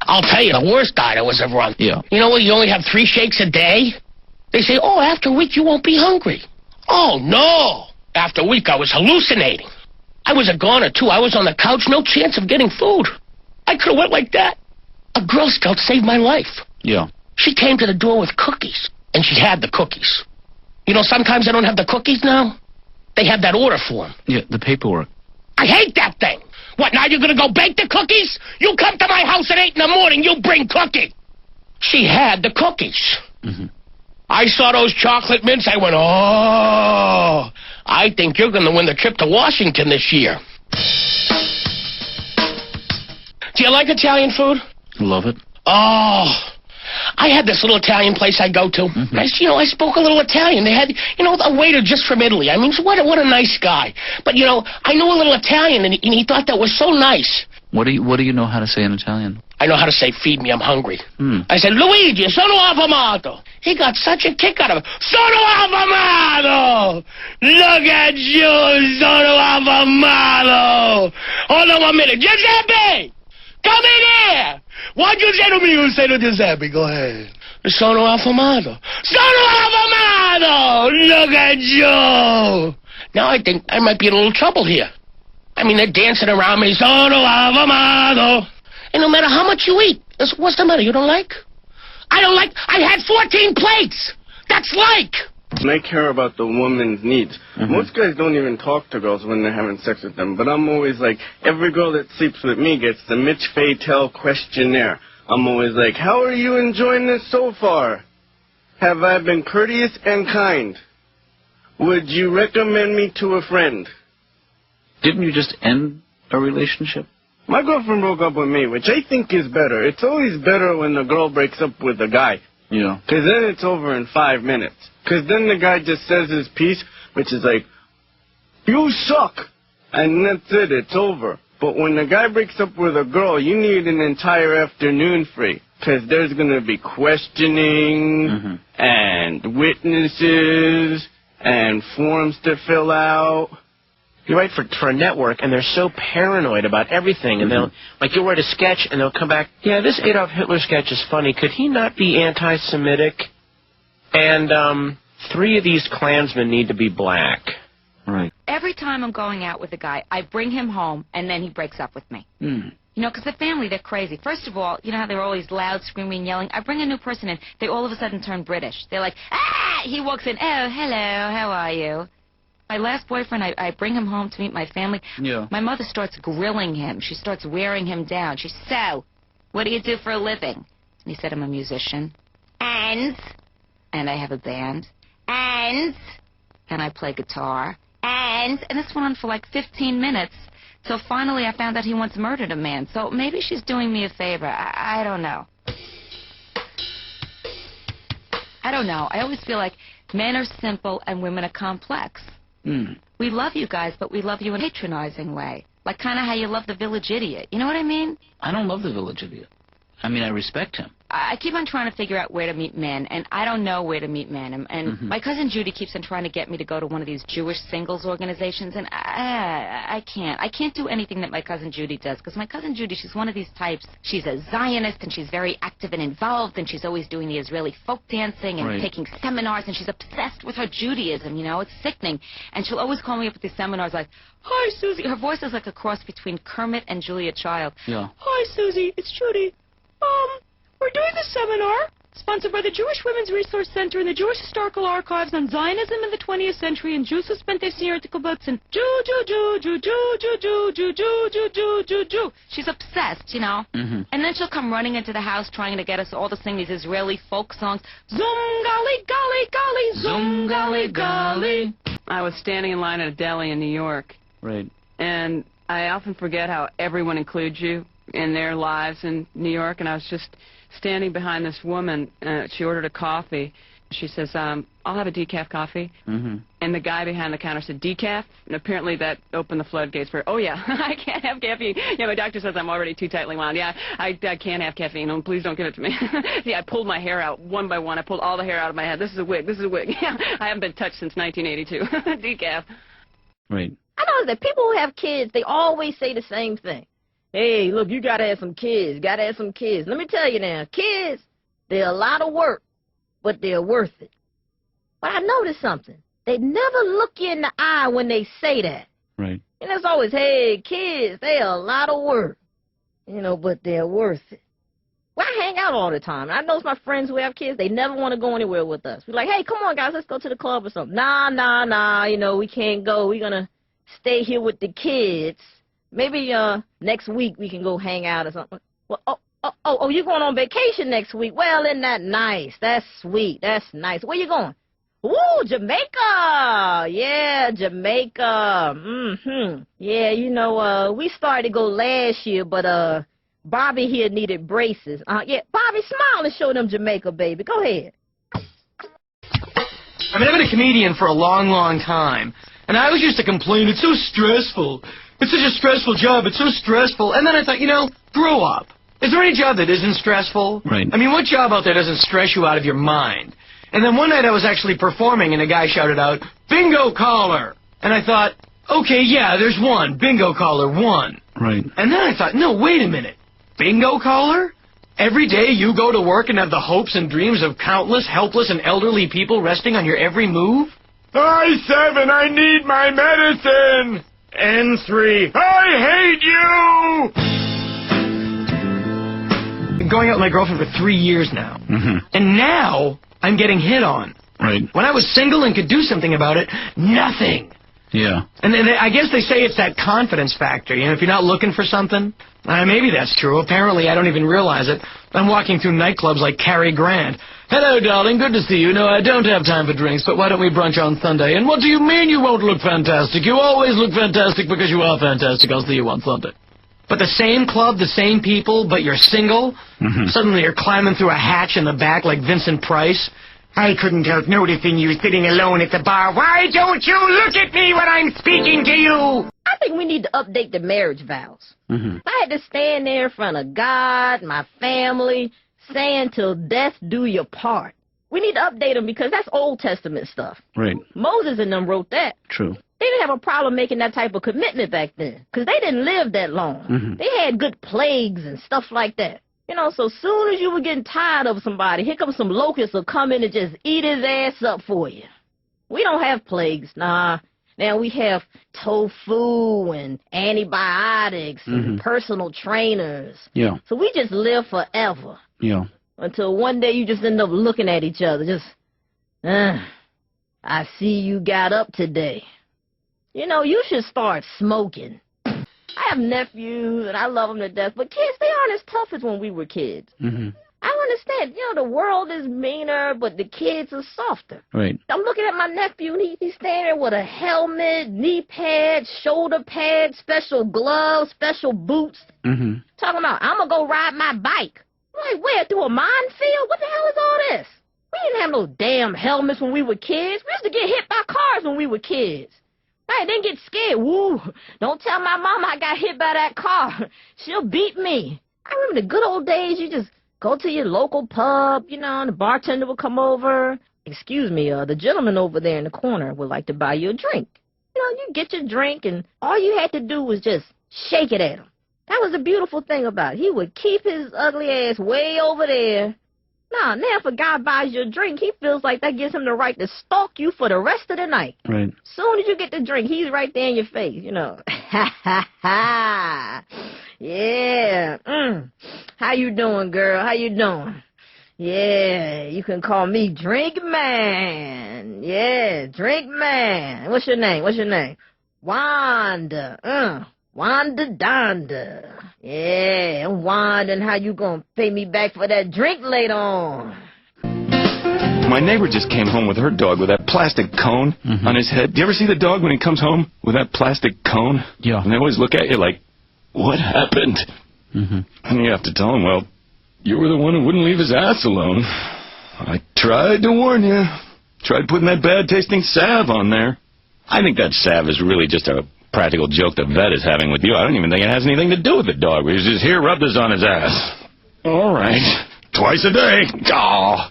I'll tell you, the worst diet I was ever on. Yeah. You know what? You only have 3 shakes a day? They say, oh, after a week you won't be hungry. Oh, no. After a week I was hallucinating. I was a goner, too. I was on the couch, no chance of getting food. I could have went like that. A Girl Scout saved my life. Yeah. She came to the door with cookies, and she had the cookies. You know, sometimes they don't have the cookies now. They have that order form. Yeah, the paperwork. I hate that thing. What, now you're going to go bake the cookies? You come to my house at 8 in the morning, you bring cookies. She had the cookies. Mm-hmm. I saw those chocolate mints, I went, oh, I think you're going to win the trip to Washington this year. Do you like Italian food? Love it. Oh, I had this little Italian place I go to. Mm-hmm. I spoke a little Italian. They had, a waiter just from Italy. I mean, what a nice guy. But, I knew a little Italian, and he thought that was so nice. What do you know how to say in Italian? I know how to say, feed me, I'm hungry. Mm. I said, Luigi, sono affamato. He got such a kick out of it. Sono affamato! Look at you, sono affamato! Hold on 1 minute. Giuseppe! Come in here! Why'd you say to me you say to Giuseppe? Go ahead. Sono affamato. Sono affamato! Look at you! Now I think I might be in a little trouble here. I mean, they're dancing around me. Sono affamato. And no matter how much you eat, what's the matter? You don't like? I don't like. I had 14 plates. That's like. And I care about the woman's needs. Mm-hmm. Most guys don't even talk to girls when they're having sex with them. But I'm always like, every girl that sleeps with me gets the Mitch Fatel questionnaire. I'm always like, how are you enjoying this so far? Have I been courteous and kind? Would you recommend me to a friend? Didn't you just end a relationship? My girlfriend broke up with me, which I think is better. It's always better when the girl breaks up with the guy. Yeah. Because then it's over in 5 minutes. Because then the guy just says his piece, which is like, you suck. And that's it. It's over. But when the guy breaks up with a girl, you need an entire afternoon free. Because there's going to be questioning and witnesses and forms to fill out. You write for a network, and they're so paranoid about everything, and you'll write a sketch, and they'll come back, yeah, this Adolf Hitler sketch is funny. Could he not be anti-Semitic? And 3 of these Klansmen need to be black. Right. Every time I'm going out with a guy, I bring him home, and then he breaks up with me. Mm. Because the family, they're crazy. First of all, you know how they're always loud, screaming, yelling? I bring a new person in, they all of a sudden turn British. They're like, ah! He walks in, oh, hello, how are you? My last boyfriend, I bring him home to meet my family. Yeah. My mother starts grilling him. She starts wearing him down. She says, so, what do you do for a living? And he said, I'm a musician. And I have a band. And I play guitar. And this went on for like 15 minutes. So finally I found out he once murdered a man. So maybe she's doing me a favor. I don't know. I don't know. I always feel like men are simple and women are complex. Mm. We love you guys, but we love you in a patronizing way. Like kind of how you love the village idiot. You know what I mean? I don't love the village idiot. I mean, I respect him. I keep on trying to figure out where to meet men, and I don't know where to meet men. And my cousin Judy keeps on trying to get me to go to one of these Jewish singles organizations, and I can't. I can't do anything that my cousin Judy does, because my cousin Judy, she's one of these types. She's a Zionist, and she's very active and involved, and she's always doing the Israeli folk dancing and taking seminars, and she's obsessed with her Judaism, It's sickening. And she'll always call me up at these seminars like, hi, Susie. Her voice is like a cross between Kermit and Julia Child. Yeah. Hi, Susie. It's Judy. We're doing this seminar, sponsored by the Jewish Women's Resource Center and the Jewish Historical Archives on Zionism in the 20th century and Jews who spent their senior at the kibbutz and Jew. She's obsessed, And then she'll come running into the house trying to get us all to sing these Israeli folk songs. Zum gali gali gali, zum gali gali. I was standing in line at a deli in New York. Right. And I often forget how everyone includes you in their lives in New York, and I was just standing behind this woman. She ordered a coffee. She says, I'll have a decaf coffee. And the guy behind the counter said, decaf? And apparently that opened the floodgates for, oh, yeah, I can't have caffeine. Yeah, my doctor says I'm already too tightly wound. Yeah, I can't have caffeine. Oh, please don't give it to me. See, I pulled my hair out one by one. I pulled all the hair out of my head. This is a wig. This is a wig. Yeah, I haven't been touched since 1982. Decaf. Right. I notice that people who have kids, they always say the same thing. hey, look, you gotta have some kids. Gotta have some kids. Let me tell you now, kids, they're a lot of work, but they're worth it. But I noticed something. They never look you in the eye when they say that. Right. And it's always, hey, kids, they're a lot of work. But they're worth it. Well, I hang out all the time. I know my friends who have kids, they never want to go anywhere with us. We're like, hey, come on, guys, let's go to the club or something. Nah, we can't go. We're going to stay here with the kids. Maybe next week we can go hang out or something. Well, you're going on vacation next week. Well, isn't that nice? That's sweet. That's nice. Where you going? Ooh, Jamaica. Yeah, Jamaica. Yeah, we started to go last year, but Bobby here needed braces. Yeah, Bobby, smile and show them Jamaica, baby. Go ahead. I mean, I've been a comedian for a long, long time, and I always used to complain, it's so stressful. It's such a stressful job. It's so stressful. And then I thought, grow up. Is there any job that isn't stressful? Right. I mean, what job out there doesn't stress you out of your mind? And then one night I was actually performing, and a guy shouted out, bingo caller! And I thought, okay, yeah, there's one. Bingo caller, one. Right. And then I thought, no, wait a minute. Bingo caller? Every day you go to work and have the hopes and dreams of countless helpless and elderly people resting on your every move? I-7, I need my medicine! N3, I hate you! Been going out with my girlfriend for 3 years now. Mm-hmm. And now I'm getting hit on. Right. When I was single and could do something about it, nothing. Yeah. And I guess they say it's that confidence factor. If you're not looking for something. Maybe that's true. Apparently, I don't even realize it. I'm walking through nightclubs like Cary Grant. Hello, darling. Good to see you. No, I don't have time for drinks, but why don't we brunch on Sunday? And what do you mean you won't look fantastic? You always look fantastic because you are fantastic. I'll see you on Sunday. But the same club, the same people, but you're single? Mm-hmm. Suddenly you're climbing through a hatch in the back like Vincent Price. I couldn't help noticing you sitting alone at the bar. Why don't you look at me when I'm speaking to you? I think we need to update the marriage vows. Mm-hmm. I had to stand there in front of God, my family, saying till death do your part. We need to update them because that's Old Testament stuff. Right. Moses and them wrote that. True. They didn't have a problem making that type of commitment back then because they didn't live that long. Mm-hmm. They had good plagues and stuff like that. So soon as you were getting tired of somebody, here comes some locusts will come in and just eat his ass up for you. We don't have plagues, nah. Now we have tofu and antibiotics and personal trainers. Yeah. So we just live forever. Yeah. Until one day you just end up looking at each other, just, I see you got up today. You should start smoking. I have nephews, and I love them to death, but kids, they aren't as tough as when we were kids. Mm-hmm. I don't understand. The world is meaner, but the kids are softer. Right. I'm looking at my nephew, and he's standing there with a helmet, knee pads, shoulder pads, special gloves, special boots. Mm-hmm. Talking about, I'm going to go ride my bike. I'm like, where, through a minefield? What the hell is all this? We didn't have no damn helmets when we were kids. We used to get hit by cars when we were kids. I didn't get scared. Woo! Don't tell my mama I got hit by that car. She'll beat me. I remember the good old days. You just go to your local pub, and the bartender will come over. Excuse me, the gentleman over there in the corner would like to buy you a drink. You get your drink, and all you had to do was just shake it at him. That was the beautiful thing about it. He would keep his ugly ass way over there. Now if a guy buys you a drink, he feels like that gives him the right to stalk you for the rest of the night. Right. Soon as you get the drink, he's right there in your face, Ha, ha, ha. Yeah. How you doing, girl? How you doing? Yeah, you can call me Drink Man. Yeah, Drink Man. What's your name? Wanda. Wanda Donda. Yeah, I'm Wanda, and how you gonna pay me back for that drink later on? My neighbor just came home with her dog with that plastic cone on his head. Do you ever see the dog when he comes home with that plastic cone? Yeah. And they always look at you like, what happened? Mm-hmm. And you have to tell him, well, you were the one who wouldn't leave his ass alone. I tried to warn you. Tried putting that bad-tasting salve on there. I think that salve is really just a practical joke the vet is having with you. I don't even think it has anything to do with the dog. He's just here, rub this on his ass. All right. Twice a day. Aw.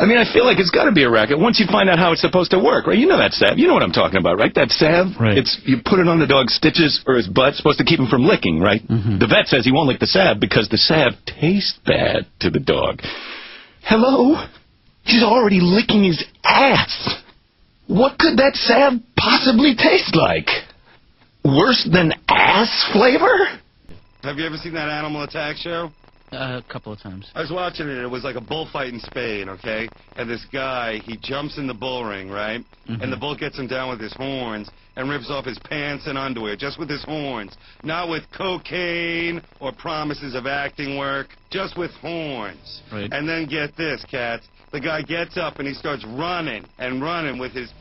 I mean, I feel like it's got to be a racket once you find out how it's supposed to work, right? You know that salve. You know what I'm talking about, right? That salve. Right. You put it on the dog's stitches or his butt, supposed to keep him from licking, right? The vet says he won't lick the salve because the salve tastes bad to the dog. Hello? He's already licking his ass. What could that salve possibly taste like? Worse than ass flavor? Have you ever seen that Animal Attack show? A couple of times. I was watching it. It was like a bullfight in Spain, okay? And this guy, he jumps in the bull ring, right? And the bull gets him down with his horns and rips off his pants and underwear, just with his horns. Not with cocaine or promises of acting work, just with horns. Right. And then get this, Katz. The guy gets up and he starts running and running with his,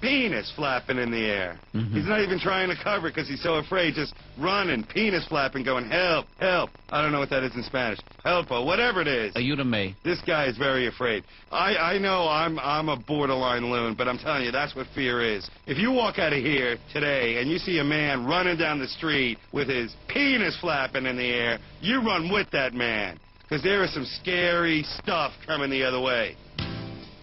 penis flapping in the air. He's not even trying to cover it because he's so afraid, just running, penis flapping, going, help, help. I don't know what that is in Spanish. Help, or whatever it is. Ayúdame. This guy is very afraid. I know I'm a borderline loon, but I'm telling you, that's what fear is. If you walk out of here today and you see a man running down the street with his penis flapping in the air, you run with that man. Because there is some scary stuff coming the other way.